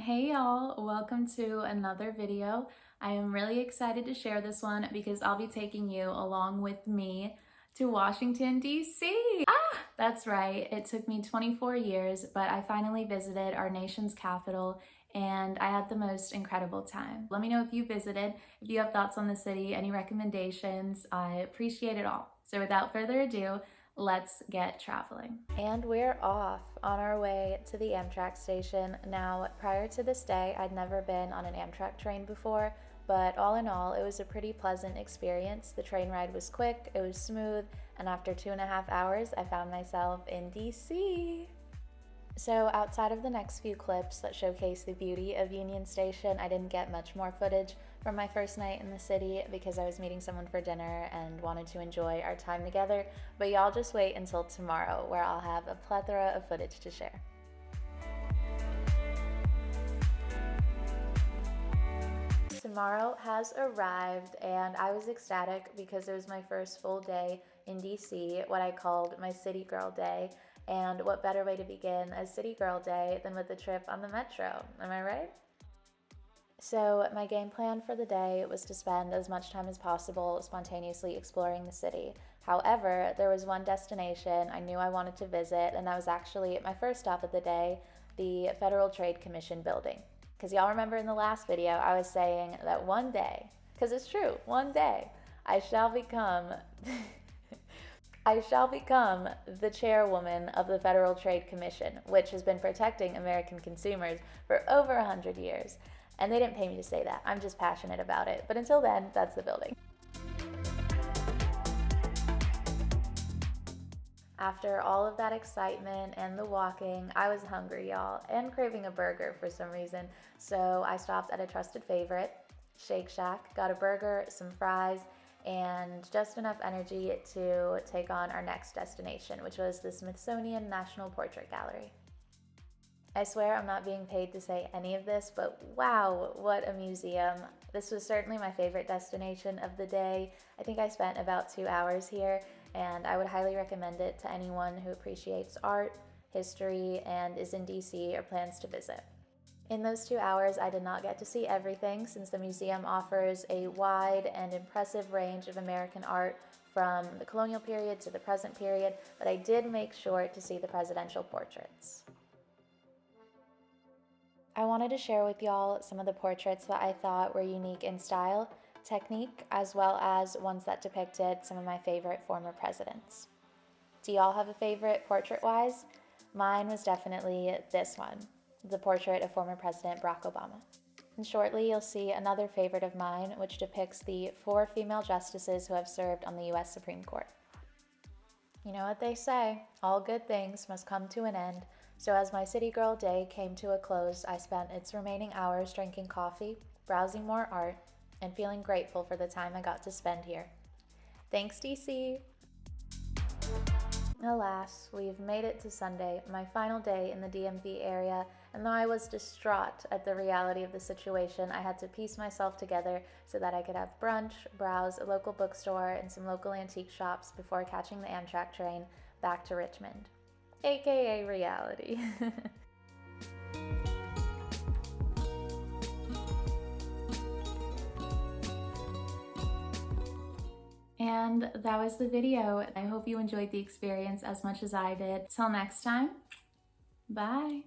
Hey y'all, welcome to another video. I am really excited to share this one because I'll be taking you along with me to Washington, D.C. That's right, it took me 24 years, but I finally visited our nation's capital and I had the most incredible time. Let me know if you visited, if you have thoughts on the city, any recommendations. I appreciate it all. So without further ado, let's get traveling. And we're off on our way to the Amtrak station. Now, prior to this day, I'd never been on an Amtrak train before, but all in all, it was a pretty pleasant experience. The train ride was quick, it was smooth, and after 2.5 hours, I found myself in DC. So outside of the next few clips that showcase the beauty of Union Station, I didn't get much more footage from my first night in the city because I was meeting someone for dinner and wanted to enjoy our time together, but y'all just wait until tomorrow where I'll have a plethora of footage to share. Tomorrow has arrived and I was ecstatic because it was my first full day in DC, what I called my city girl day. And what better way to begin a city girl day than with a trip on the metro, am I right? So my game plan for the day was to spend as much time as possible spontaneously exploring the city. However, there was one destination I knew I wanted to visit, and that was actually my first stop of the day, the Federal Trade Commission building. Because y'all remember in the last video, I was saying that one day, because it's true, one day, I shall become the chairwoman of the Federal Trade Commission, which has been protecting American consumers for over 100 years. And they didn't pay me to say that. I'm just passionate about it. But until then, that's the building. After all of that excitement and the walking, I was hungry, y'all, and craving a burger for some reason. So I stopped at a trusted favorite, Shake Shack, got a burger, some fries, and just enough energy to take on our next destination, which was the Smithsonian National Portrait Gallery. I swear I'm not being paid to say any of this, but wow, what a museum. This was certainly my favorite destination of the day. I think I spent about 2 hours here, and I would highly recommend it to anyone who appreciates art, history, and is in DC or plans to visit. In those 2 hours, I did not get to see everything since the museum offers a wide and impressive range of American art from the colonial period to the present period, but I did make sure to see the presidential portraits. I wanted to share with y'all some of the portraits that I thought were unique in style, technique, as well as ones that depicted some of my favorite former presidents. Do y'all have a favorite portrait-wise? Mine was definitely this one, the portrait of former President Barack Obama. And shortly, you'll see another favorite of mine, which depicts the 4 female justices who have served on the U.S. Supreme Court. You know what they say, all good things must come to an end. So as my city girl day came to a close, I spent its remaining hours drinking coffee, browsing more art, and feeling grateful for the time I got to spend here. Thanks, DC! Alas, we've made it to Sunday, my final day in the DMV area, and though I was distraught at the reality of the situation, I had to piece myself together so that I could have brunch, browse a local bookstore, and some local antique shops before catching the Amtrak train back to Richmond, aka reality. And that was the video. I hope you enjoyed the experience as much as I did. Till next time, bye.